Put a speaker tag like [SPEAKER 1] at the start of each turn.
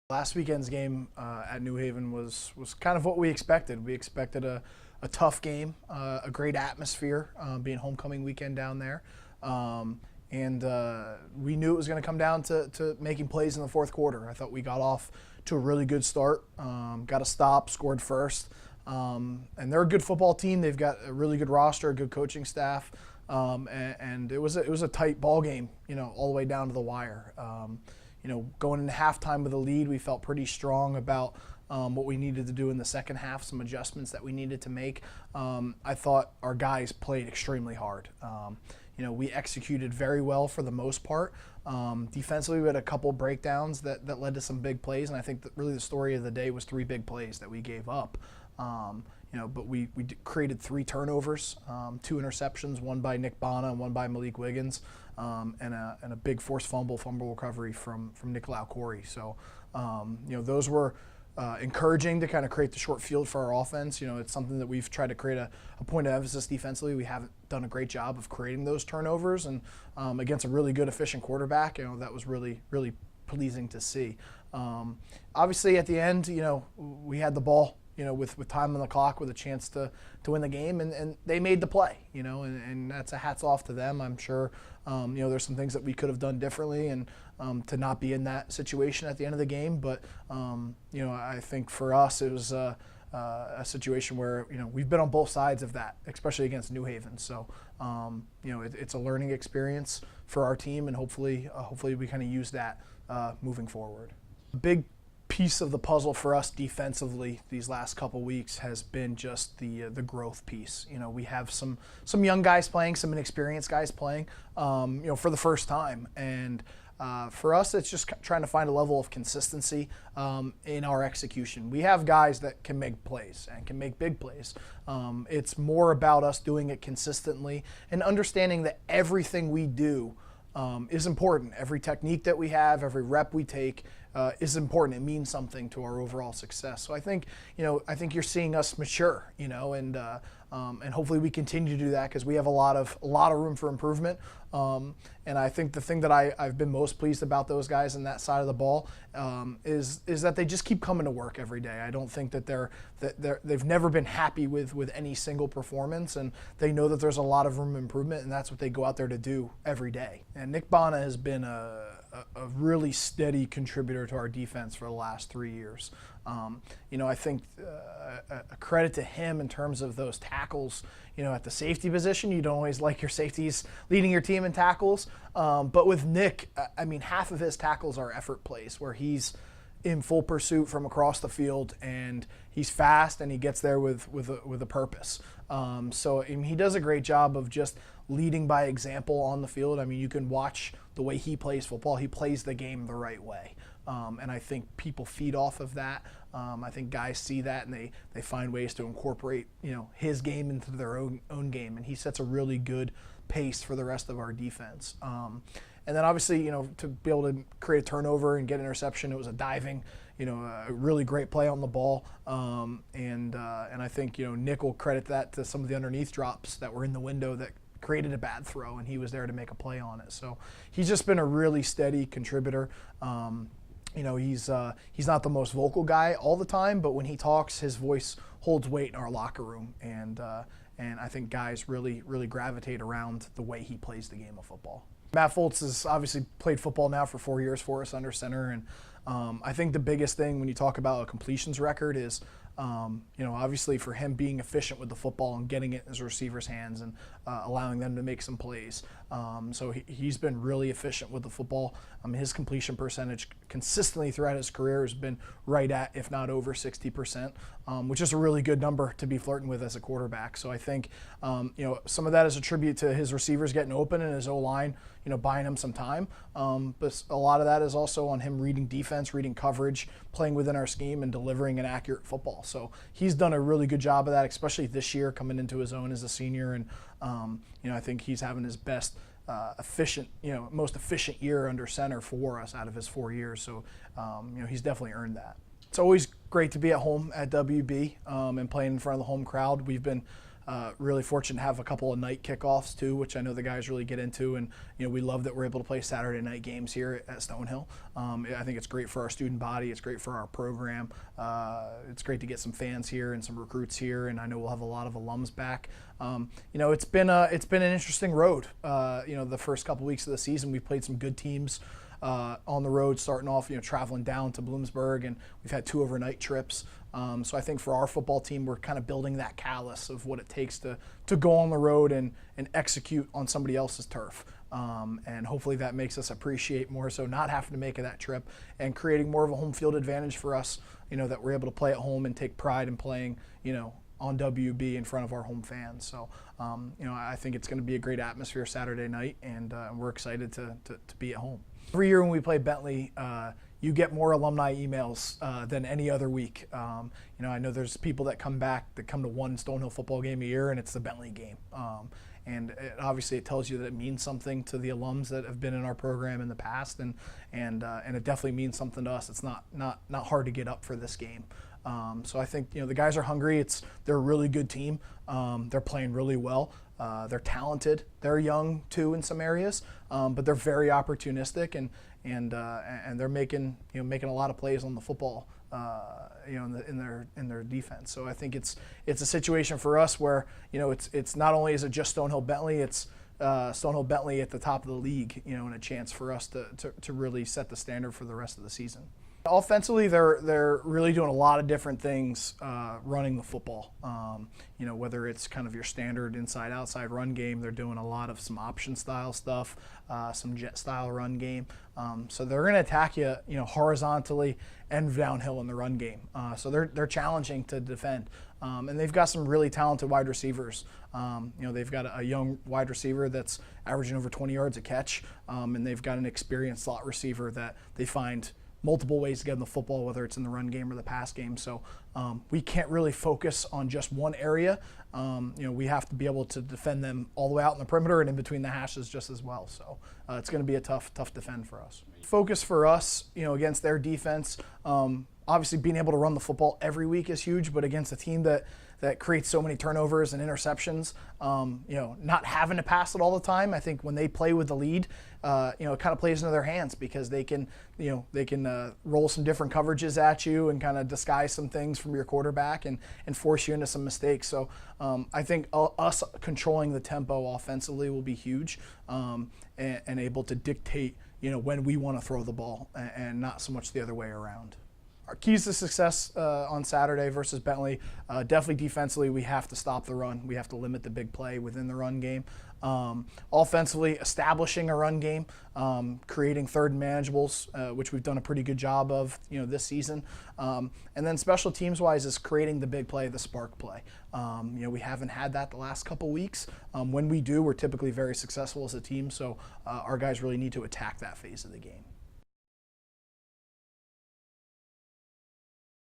[SPEAKER 1] Last weekend's game at New Haven was kind of what we expected. We expected a tough game, a great atmosphere, being homecoming weekend down there. And we knew it was going to come down to making plays in the fourth quarter. I thought we got off to a really good start, got a stop, scored first. And they're a good football team. They've got a really good roster, a good coaching staff. And it was a tight ball game, all the way down to the wire. Going into halftime with a lead, we felt pretty strong about what we needed to do in the second half, some adjustments that we needed to make. I thought our guys played extremely hard. We executed very well for the most part. Defensively, we had a couple breakdowns that led to some big plays, and I think that really the story of the day was 3 big plays that we gave up. But we created 3 turnovers, 2 interceptions, one by Nick Bana and one by Malik Wiggins, and a big forced fumble recovery from Nicolau Corey. So, those were encouraging to kind of create the short field for our offense. It's something that we've tried to create a point of emphasis defensively. We haven't done a great job of creating those turnovers, and against a really good, efficient quarterback, that was really, really pleasing to see. Obviously, at the end, we had the ball, with time on the clock, with a chance to win the game, and they made the play, and that's a hats off to them. I'm sure, there's some things that we could have done differently and to not be in that situation at the end of the game. But, I think for us it was a situation where, we've been on both sides of that, especially against New Haven. So, it's a learning experience for our team, and hopefully we kind of use that moving forward. A big piece of the puzzle for us defensively these last couple weeks has been just the growth piece. We have some young guys playing, some inexperienced guys playing, for the first time, and for us it's just trying to find a level of consistency in our execution. We have guys that can make plays and can make big plays. It's more about us doing it consistently and understanding that everything we do is important. Every technique that we have, every rep we take is important. It means something to our overall success. So I think you're seeing us mature, and hopefully we continue to do that because we have a lot of room for improvement. And I think the thing that I've been most pleased about those guys on that side of the ball is that they just keep coming to work every day. I don't think that they've never been happy with any single performance, and they know that there's a lot of room for improvement, and that's what they go out there to do every day. And Nick Bana has been a really steady contributor to our defense for the last 3 years. I think a credit to him in terms of those tackles. At the safety position, you don't always like your safeties leading your team in tackles. But with Nick, half of his tackles are effort plays where he's in full pursuit from across the field, and he's fast and he gets there with a purpose. So he does a great job of just leading by example on the field. You can watch the way he plays football. He plays the game the right way. And I think people feed off of that. I think guys see that and they find ways to incorporate, his game into their own game. And he sets a really good pace for the rest of our defense. And then obviously, to be able to create a turnover and get an interception, it was a diving, a really great play on the ball. And I think, Nick will credit that to some of the underneath drops that were in the window that created a bad throw, and he was there to make a play on it. So he's just been a really steady contributor. He's not the most vocal guy all the time, but when he talks, his voice holds weight in our locker room, and I think guys really, really gravitate around the way he plays the game of football. Matt Fultz has obviously played football now for 4 years for us under center, and I think the biggest thing when you talk about a completions record is obviously for him being efficient with the football and getting it in his receivers' hands and allowing them to make some plays. So he's been really efficient with the football. His completion percentage consistently throughout his career has been right at, if not over 60%, which is a really good number to be flirting with as a quarterback. So I think, some of that is a tribute to his receivers getting open and his O-line, buying him some time. But a lot of that is also on him reading defense, reading coverage, playing within our scheme, and delivering an accurate football. So he's done a really good job of that, especially this year coming into his own as a senior. And, I think he's having his best most efficient year under center for us out of his 4 years. So, he's definitely earned that. It's always great to be at home at WB and playing in front of the home crowd. We've been Really fortunate to have a couple of night kickoffs too, which I know the guys really get into, and we love that we're able to play Saturday night games here at Stonehill. I think it's great for our student body. It's great for our program. It's great to get some fans here and some recruits here, and I know we'll have a lot of alums back. It's been an interesting road. The first couple weeks of the season, we played some good teams on the road, starting off, traveling down to Bloomsburg, and we've had 2 overnight trips. So I think for our football team, we're kind of building that callus of what it takes to go on the road and execute on somebody else's turf. And hopefully that makes us appreciate more so not having to make that trip and creating more of a home field advantage for us, that we're able to play at home and take pride in playing, on WB in front of our home fans. So, I think it's going to be a great atmosphere Saturday night, and we're excited to be at home. Every year when we play Bentley, you get more alumni emails than any other week. I know there's people that come to one Stonehill football game a year, and it's the Bentley game. And obviously it tells you that it means something to the alums that have been in our program in the past, and it definitely means something to us. It's not hard to get up for this game. So I think the guys are hungry. They're a really good team. They're playing really well. They're talented. They're young too in some areas, but they're very opportunistic, and they're making a lot of plays on the football, in their defense. So I think it's a situation for us where it's not only is it just Stonehill Bentley, it's Stonehill Bentley at the top of the league, and a chance for us to really set the standard for the rest of the season. Offensively, they're really doing a lot of different things running the football. Whether it's kind of your standard inside-outside run game, they're doing a lot of some option-style stuff, some jet-style run game. So they're going to attack you, horizontally and downhill in the run game. So they're challenging to defend. And they've got some really talented wide receivers. They've got a young wide receiver that's averaging over 20 yards a catch, and they've got an experienced slot receiver that they find multiple ways to get in the football, whether it's in the run game or the pass game. So we can't really focus on just one area. We have to be able to defend them all the way out in the perimeter and in between the hashes just as well. So it's going to be a tough defend for us. Focus for us, against their defense. Obviously, being able to run the football every week is huge, but against a team that creates so many turnovers and interceptions, not having to pass it all the time. I think when they play with the lead, it kind of plays into their hands because they can roll some different coverages at you and kind of disguise some things from your quarterback and force you into some mistakes. So I think us controlling the tempo offensively will be huge, and able to dictate, when we want to throw the ball and not so much the other way around. Our keys to success on Saturday versus Bentley, definitely defensively, we have to stop the run. We have to limit the big play within the run game. Offensively, establishing a run game, creating third and manageables, which we've done a pretty good job of, this season. And then special teams-wise is creating the big play, the spark play. We haven't had that the last couple weeks. When we do, we're typically very successful as a team, so our guys really need to attack that phase of the game.